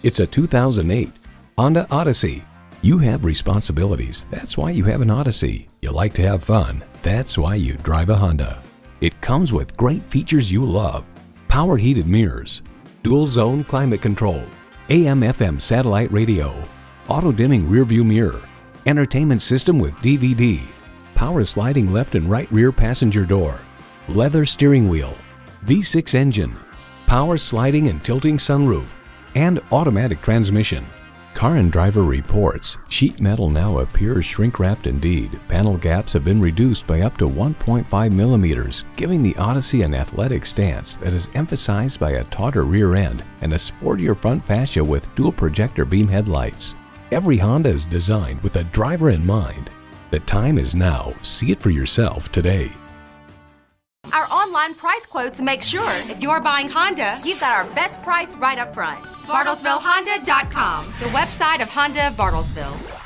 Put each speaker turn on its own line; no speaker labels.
It's a 2008 Honda Odyssey. You have responsibilities. That's why you have an Odyssey. You like to have fun. That's why you drive a Honda. It comes with great features you love. Power heated mirrors, dual zone climate control, AM/FM satellite radio, auto dimming rear view mirror, entertainment system with DVD, power sliding left and right rear passenger door, leather steering wheel, V6 engine, power sliding and tilting sunroof, and automatic transmission. Car and Driver reports sheet metal now appears shrink-wrapped indeed. Panel gaps have been reduced by up to 1.5 millimeters, giving the Odyssey an athletic stance that is emphasized by a tauter rear end and a sportier front fascia with dual projector beam headlights. Every Honda is designed with the driver in mind. The time is now. See it for yourself today.
Our online price quotes make sure if you're buying Honda, you've got our best price right up front. BartlesvilleHonda.com, the website of Honda of Bartlesville.